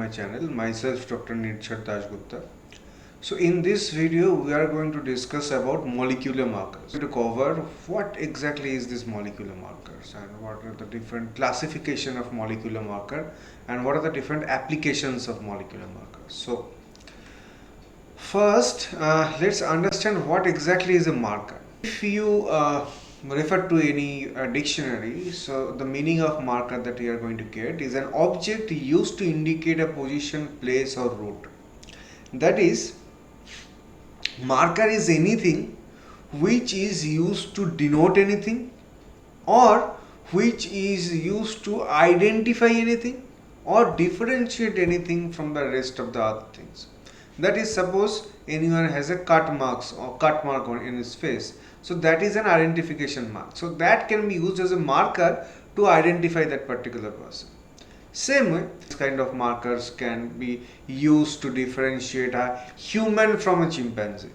my channel. Myself Dr. Nirchad Dashgupta. So in this video we are going to discuss about molecular markers. To cover what exactly is this molecular markers and what are the different classification of molecular marker and what are the different applications of molecular markers. So first let's understand what exactly is a marker. If you refer to any dictionary, so the meaning of marker that you are going to get is an object used to indicate a position, place or route. That is, marker is anything which is used to denote anything or which is used to identify anything or differentiate anything from the rest of the other things. That is, suppose anyone has a cut mark in his face, so that is an identification mark, so that can be used as a marker to identify that particular person. Same way, this kind of markers can be used to differentiate a human from a chimpanzee.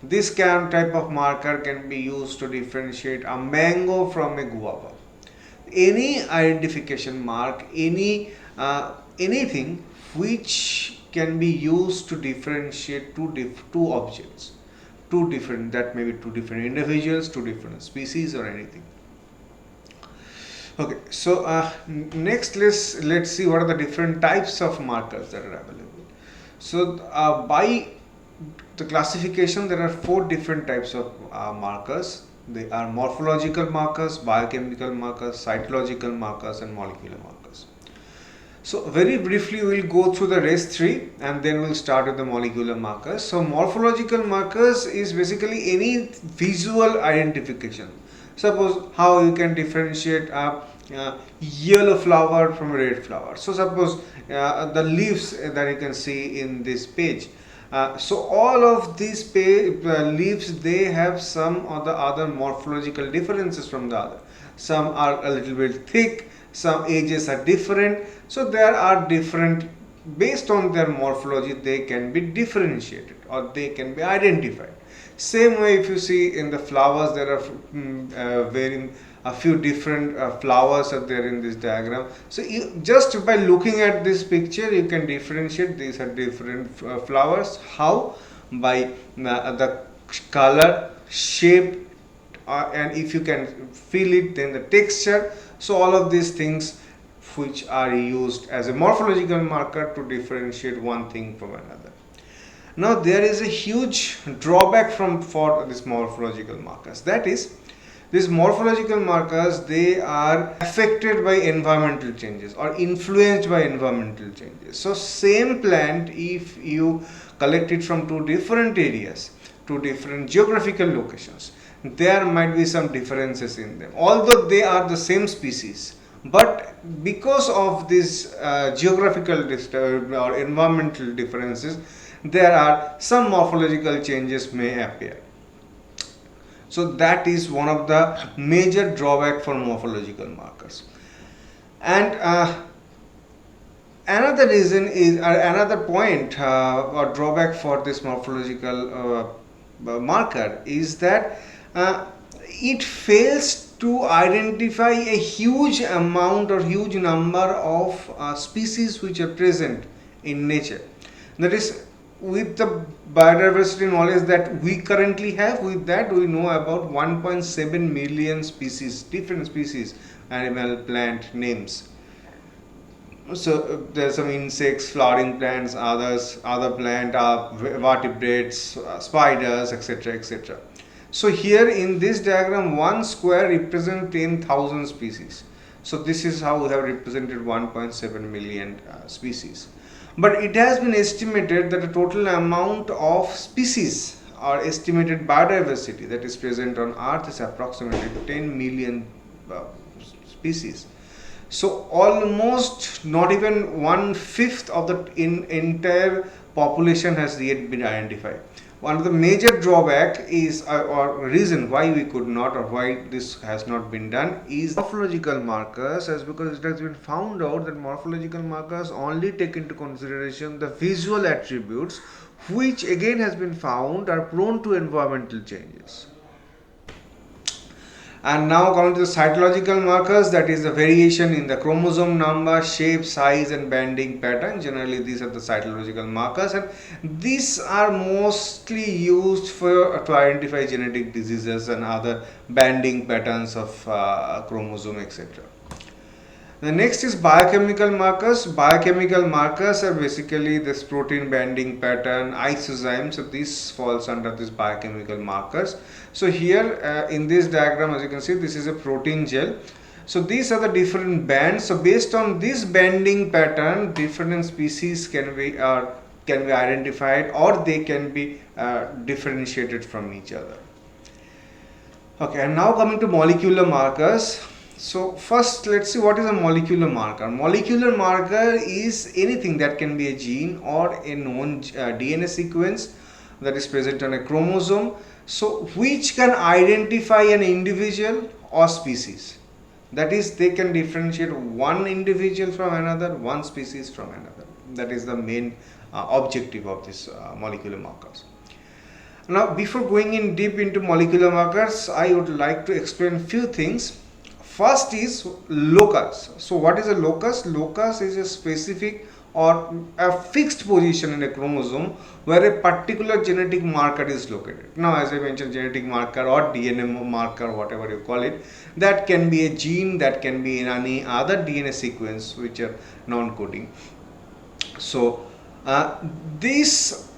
This type of marker can be used to differentiate a mango from a guava. Any identification mark, anything which can be used to differentiate two objects, that may be two different individuals, two different species or anything. Okay, so next let's see what are the different types of markers that are available. So by the classification, there are 4 different types of markers. They are morphological markers, biochemical markers, cytological markers and molecular markers. So very briefly we will go through the rest 3 and then we'll start with the molecular markers. So morphological markers is basically any visual identification. Suppose how you can differentiate a yellow flower from a red flower. So suppose the leaves that you can see in this page. So all of these leaves, they have some or the other morphological differences from the other. Some are a little bit thick, some edges are different, so there are different, based on their morphology they can be differentiated or they can be identified. Same way, if you see in the flowers, there are varying a few different flowers are there in this diagram. So just by looking at this picture you can differentiate these are different flowers. How? By the color, shape, and if you can feel it, then the texture. So all of these things which are used as a morphological marker to differentiate one thing from another. Now there is a huge drawback for these morphological markers. That is, these morphological markers, they are affected by environmental changes or influenced by environmental changes. So same plant, if you collect it from 2 different areas, 2 different geographical locations, there might be some differences in them, although they are the same species. But because of these geographical or environmental differences, there are some morphological changes may appear. So that is one of the major drawback for morphological markers. And another reason is another point or drawback for this morphological marker is that it fails to identify a huge amount or huge number of species which are present in nature. That is, with the biodiversity knowledge that we currently have, with that we know about 1.7 million species, different species, animal, plant names. So there's some insects, flowering plants, other plant, vertebrates, spiders, etc., etc. So here in this diagram, 1 square represents 10,000 species. So this is how we have represented 1.7 million species. But it has been estimated that the total amount of species or estimated biodiversity that is present on Earth is approximately 10 million species. So almost not even 1/5 of the entire population has yet been identified. One of the major drawback is or reason why we could not or why this has not been done is morphological markers, as because it has been found out that morphological markers only take into consideration the visual attributes, which again has been found are prone to environmental changes. And now coming to the cytological markers, that is the variation in the chromosome number, shape, size and bending pattern. Generally these are the cytological markers, and these are mostly used for to identify genetic diseases and other bending patterns of chromosome, etc. The next is biochemical markers. Biochemical markers are basically this protein binding pattern, isozyme. So this falls under this biochemical markers. So here in this diagram, as you can see, this is a protein gel. So these are the different bands. So based on this bending pattern, different species can be identified, or they can be differentiated from each other. Okay, and now coming to molecular markers. So first let's see what is a molecular marker. Molecular marker is anything that can be a gene or a known DNA sequence that is present on a chromosome, so which can identify an individual or species. That is, they can differentiate one individual from another, one species from another. That is the main objective of this molecular markers. Now, before going in deep into molecular markers, I would like to explain few things. First is locus. So what is a locus? Locus is a specific or a fixed position in a chromosome where a particular genetic marker is located. Now, as I mentioned, genetic marker or DNA marker, whatever you call it, that can be a gene, that can be in any other DNA sequence which are non-coding. So these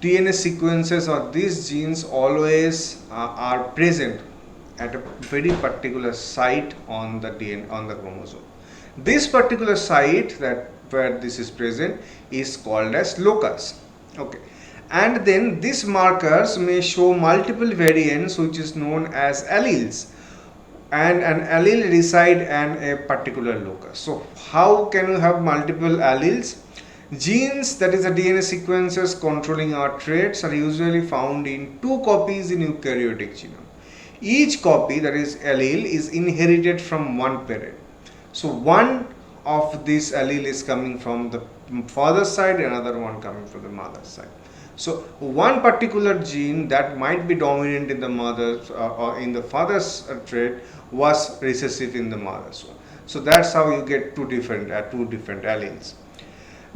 DNA sequences or these genes always are present at a very particular site on the DNA, on the chromosome. This particular site that where this is present is called as locus. Okay, and then these markers may show multiple variants, which is known as alleles, and an allele reside in a particular locus. So how can you have multiple alleles? Genes, that is the DNA sequences controlling our traits, are usually found in 2 copies in eukaryotic genome. Each copy, that is allele, is inherited from one parent. So one of these allele is coming from the father's side, another one coming from the mother's side. So one particular gene that might be dominant in the mother's or in the father's trait was recessive in the mother's one. So that's how you get two different alleles.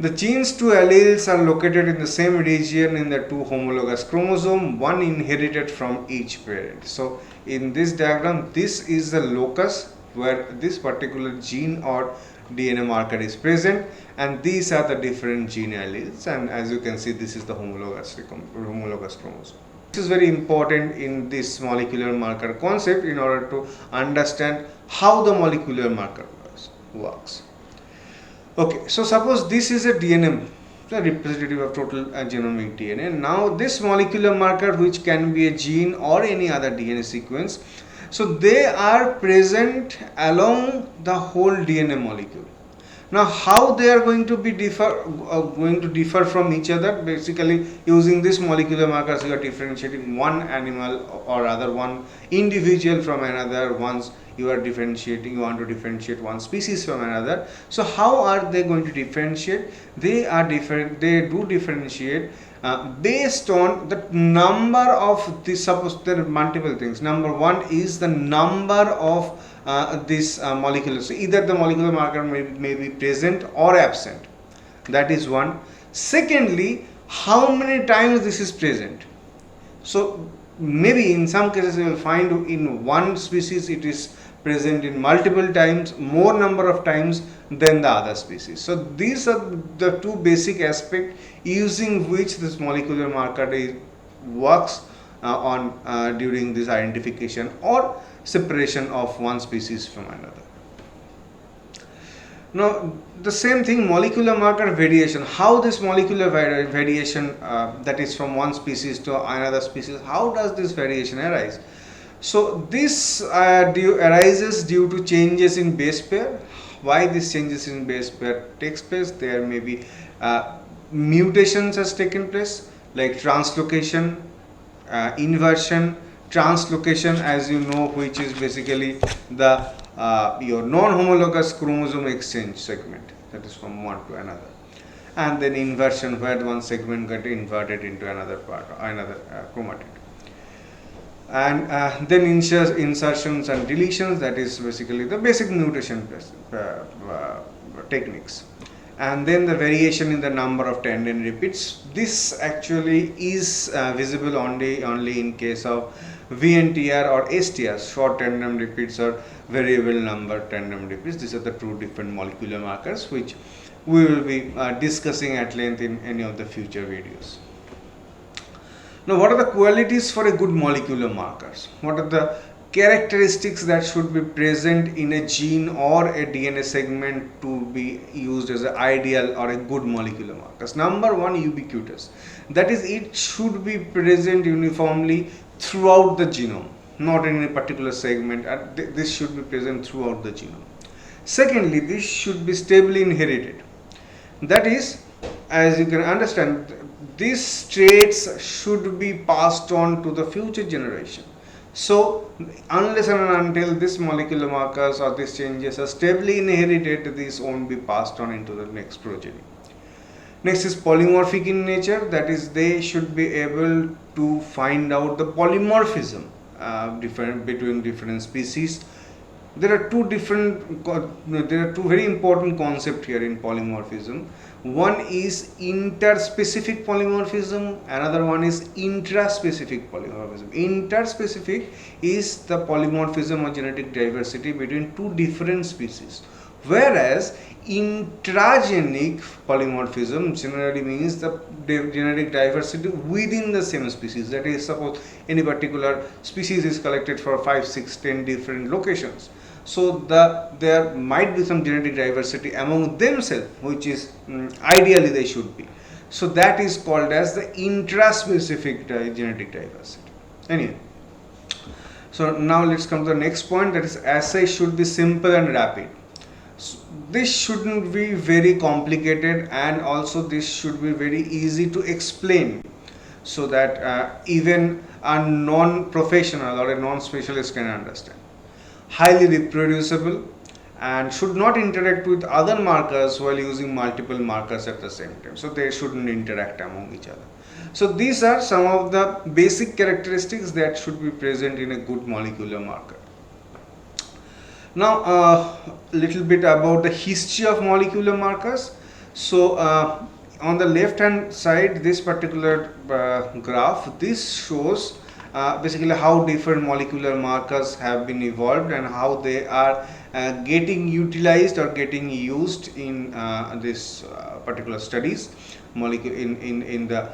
The gene's 2 alleles are located in the same region in the 2 homologous chromosomes, one inherited from each parent. So in this diagram, this is the locus where this particular gene or DNA marker is present, and these are the different gene alleles, and as you can see, this is the homologous chromosome. This is very important in this molecular marker concept in order to understand how the molecular marker works. Okay, so suppose this is a DNA, the representative of total genomic DNA. Now this molecular marker, which can be a gene or any other DNA sequence, so they are present along the whole DNA molecule. Now how they are going to be differ from each other? Basically, using this molecular markers, you are differentiating one animal or other one individual from another. Once you are differentiating, you want to differentiate one species from another. So how are they going to differentiate? They are different. They do differentiate based on the number of this. Suppose there are multiple things. Number one is the number of this molecular. So either the molecular marker may be present or absent. That is one. Secondly, how many times this is present. So maybe in some cases you will find in one species it is present in multiple times, more number of times than the other species. So these are the 2 basic aspects using which this molecular marker works on during this identification or separation of one species from another. Now the same thing, molecular marker variation. How this molecular variation that is from one species to another species, how does this variation arise? So this arises due to changes in base pair. Why these changes in base pair takes place? There may be mutations has taken place, like translocation, inversion. Translocation, as you know, which is basically the your non-homologous chromosome exchange segment, that is from one to another, and then inversion, where one segment got inverted into another part, another chromatid. and then insertions and deletions, that is basically the basic mutation techniques. And then the variation in the number of tandem repeats. This actually is visible only in case of VNTR or STR, short tandem repeats or variable number tandem repeats. These are the two different molecular markers which we will be discussing at length in any of the future videos. Now, what are the qualities for a good molecular markers? What are the characteristics that should be present in a gene or a DNA segment to be used as an ideal or a good molecular markers? Number one, ubiquitous. That is, it should be present uniformly throughout the genome, not in a particular segment. This should be present throughout the genome. Secondly, this should be stably inherited. That is, as you can understand, these traits should be passed on to the future generation. So, unless and until this molecular markers or these changes are stably inherited, these won't be passed on into the next progeny. Next is polymorphic in nature, that is, they should be able to find out the polymorphism between different species. There are two very important concepts here in polymorphism. One is interspecific polymorphism, another one is intraspecific polymorphism. Interspecific is the polymorphism or genetic diversity between two different species, whereas intragenic polymorphism generally means the genetic diversity within the same species. That is, suppose any particular species is collected for 5, 6, 10 different locations. So there might be some genetic diversity among themselves, which is ideally they should be. So that is called as the intraspecific genetic diversity. Anyway, so now let's come to the next point, that is, assay should be simple and rapid. So this shouldn't be very complicated, and also this should be very easy to explain, so that even a non-professional or a non-specialist can understand. Highly reproducible and should not interact with other markers while using multiple markers at the same time. So they shouldn't interact among each other. So these are some of the basic characteristics that should be present in a good molecular marker. Now a little bit about the history of molecular markers. So on the left hand side, this particular graph, this shows basically how different molecular markers have been evolved and how they are getting utilized or getting used in this particular studies, in the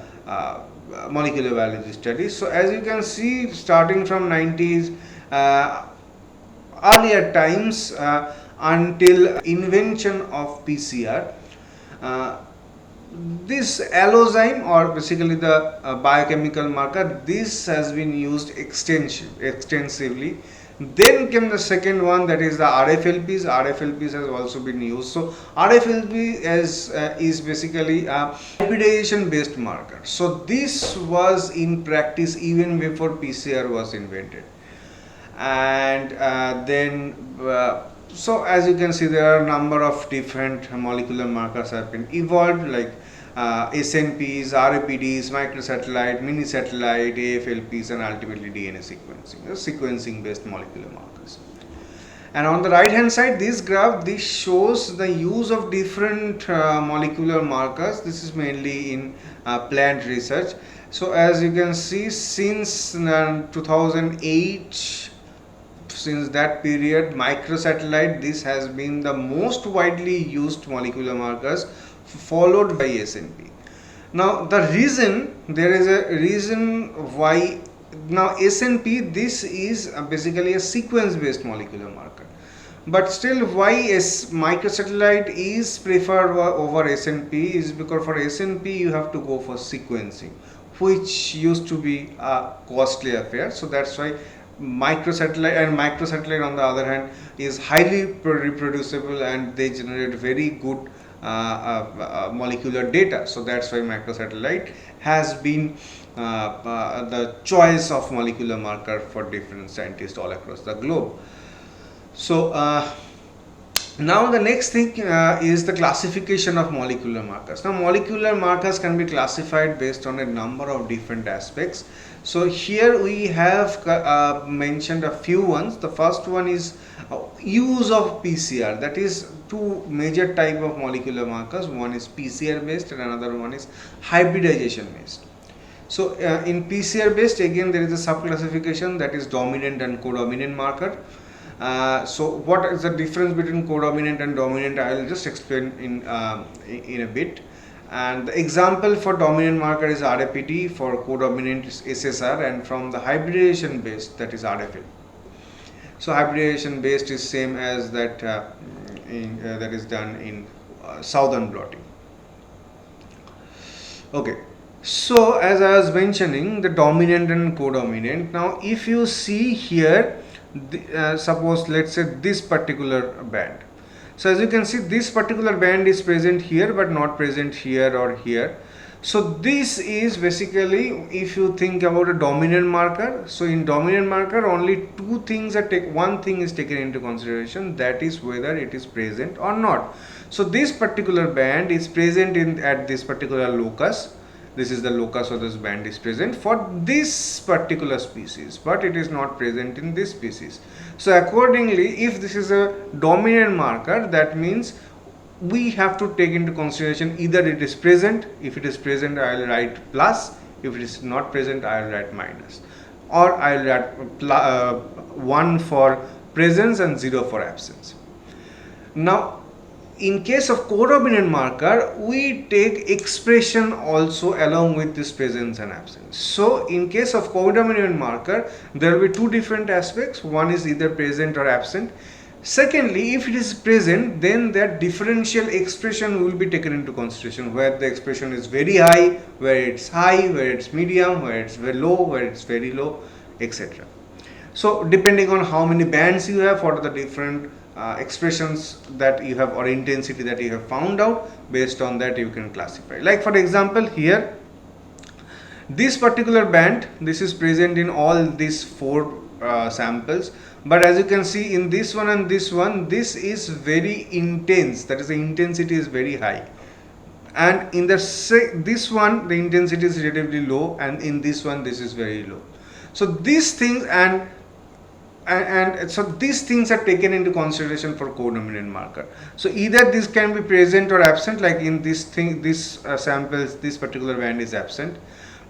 molecular biology studies. So as you can see, starting from 90s, earlier times until invention of PCR, this allozyme, or basically the biochemical marker, this has been used extensively. Then came the second one, that is the RFLPs. RFLPs has also been used. So RFLP is basically a hybridization based marker. So this was in practice even before PCR was invented. And so as you can see, there are a number of different molecular markers have been evolved, like SNPs, RAPDs, microsatellite, mini satellite, AFLPs, and ultimately DNA sequencing based molecular markers. And on the right hand side, this graph, this shows the use of different molecular markers. This is mainly in plant research. So as you can see, since 2008, since that period, microsatellite, this has been the most widely used molecular markers, followed by SNP. Now there is a reason why. Now SNP, this is basically a sequence based molecular marker, but still why microsatellite is preferred over SNP is because for SNP you have to go for sequencing, which used to be a costly affair. So that's why microsatellite on the other hand is highly reproducible, and they generate very good molecular data. So that's why microsatellite has been the choice of molecular marker for different scientists all across the globe. So Now the next thing is the classification of molecular markers. Now molecular markers can be classified based on a number of different aspects. So here we have mentioned a few ones. The first one is use of PCR. That is two major type of molecular markers. One is PCR based and another one is hybridization based. So in PCR based, again there is a sub classification, that is dominant and codominant marker. So what is the difference between codominant and dominant? I will just explain in a bit. And the example for dominant marker is RAPT, for codominant is SSR, and from the hybridization based, that is RFL. So hybridization based is same as that that is done in southern blotting. Okay. So as I was mentioning, the dominant and codominant. Now if you see here, suppose let's say this particular band. So as you can see, this particular band is present here but not present here or here. So this is basically, if you think about a dominant marker, so in dominant marker only two things are one thing is taken into consideration, that is whether it is present or not. So this particular band is present at this particular locus. This is the locus, or this band is present for this particular species, but it is not present in this species. So accordingly, if this is a dominant marker, that means we have to take into consideration either it is present. If it is present, I will write plus. If it is not present, I will write minus, or I will write 1 for presence and 0 for absence. Now in case of codominant marker, we take expression also along with this presence and absence. So in case of codominant marker, there will be two different aspects. One is either present or absent. Secondly, if it is present, then that differential expression will be taken into consideration, where the expression is very high, where it's high, where it's medium, where it's very low, where it's very low, etc. So depending on how many bands you have, what are the different expressions that you have or intensity that you have found out, based on that you can classify. Like for example, here this particular band, this is present in all these four samples, but as you can see in this one and this one, this is very intense, that is the intensity is very high, and in this one the intensity is relatively low, and in this one this is very low. So these things and so these things are taken into consideration for codominant marker. So either this can be present or absent, like in this thing, this samples, this particular band is absent.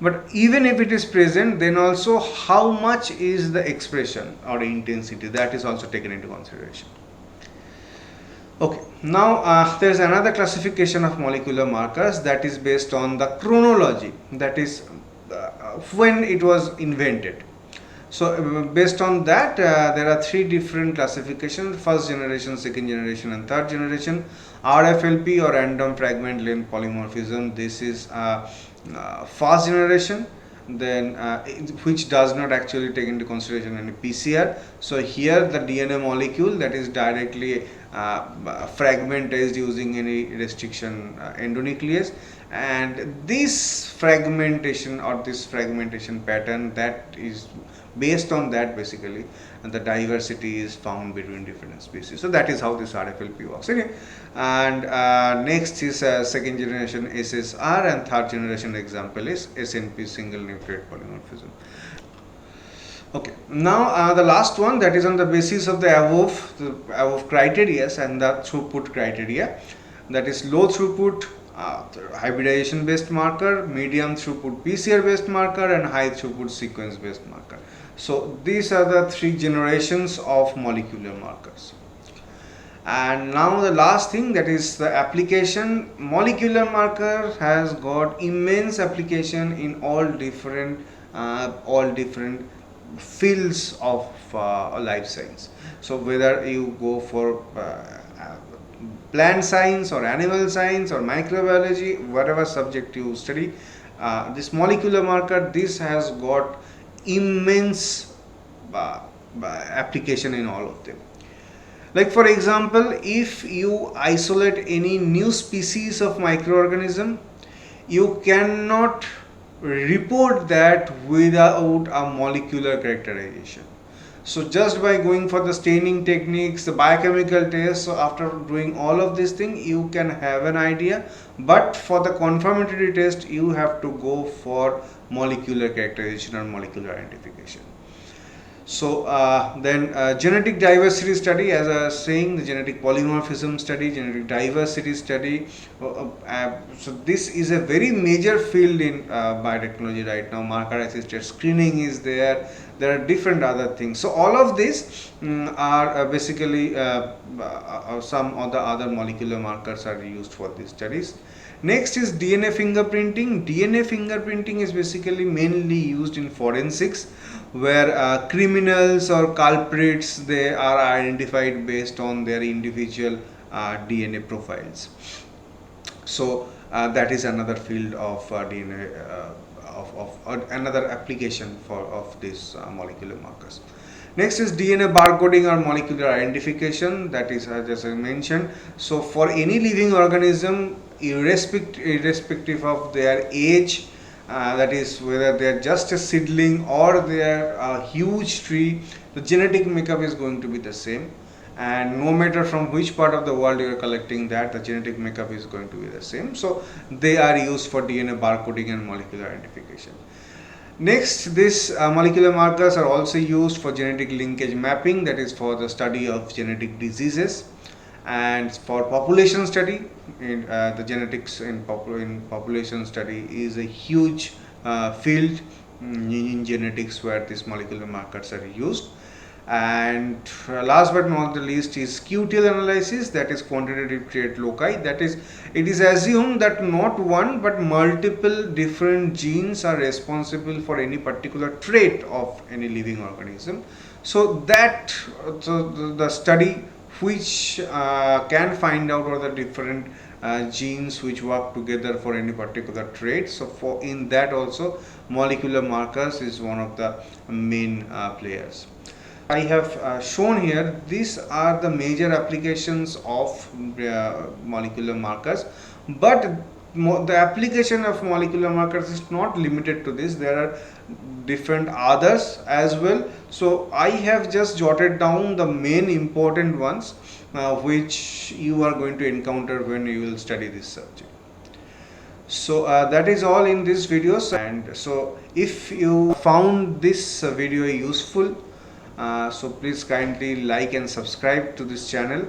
But even if it is present, then also how much is the expression or intensity, that is also taken into consideration. Okay, now there is another classification of molecular markers that is based on the chronology, that is when it was invented. So based on that, there are three different classifications: first generation, second generation, and third generation. RFLP, or random fragment length polymorphism, this is first generation, then which does not actually take into consideration any PCR. So here the DNA molecule that is directly fragmentized using any restriction endonuclease, and this fragmentation or this fragmentation pattern, that is based on that basically, and the diversity is found between different species. So that is how this RFLP works. Okay. And next is second generation SSR, and third generation example is SNP, single nucleate polymorphism. Okay, now the last one, that is on the basis of the above criteria and the throughput criteria, that is low throughput hybridization based marker, medium throughput PCR based marker, and high throughput sequence based marker. So these are the three generations of molecular markers. And now the last thing, that is the application. Molecular marker has got immense application in all different fields of life science. So whether you go for plant science or animal science or microbiology, whatever subject you study, this molecular marker, this has got immense application in all of them. Like for example, if you isolate any new species of microorganism, you cannot report that without a molecular characterization. So just by going for the staining techniques, the biochemical tests, so after doing all of these things, you can have an idea. But for the confirmatory test, you have to go for molecular characterization or molecular identification. So then genetic diversity study, as I was saying, the genetic polymorphism study, genetic diversity study. So this is a very major field in biotechnology right now. Marker assisted screening is there. There are different other things. So all of these are basically some of the other molecular markers are used for these studies. Next is DNA fingerprinting. DNA fingerprinting is basically mainly used in forensics, where criminals or culprits, they are identified based on their individual DNA profiles. So that is another field of DNA of another application for of these molecular markers. Next is DNA barcoding or molecular identification, that is as I mentioned. So for any living organism, irrespective of their age, that is whether they are just a seedling or they are a huge tree, the genetic makeup is going to be the same, and no matter from which part of the world you are collecting that, the genetic makeup is going to be the same. So they are used for DNA barcoding and molecular identification. Next, these molecular markers are also used for genetic linkage mapping, that is for the study of genetic diseases, and for population study. The genetics in population study is a huge field in genetics where these molecular markers are used. And last but not the least is QTL analysis, that is quantitative trait loci. That is, it is assumed that not one but multiple different genes are responsible for any particular trait of any living organism. So that the study which can find out what are the different genes which work together for any particular trait. So for in that also molecular markers is one of the main players. I have shown here, these are the major applications of molecular markers, but the application of molecular markers is not limited to this. There are different others as well. So I have just jotted down the main important ones which you are going to encounter when you will study this subject. So that is all in this video. And so if you found this video useful, so please kindly like and subscribe to this channel.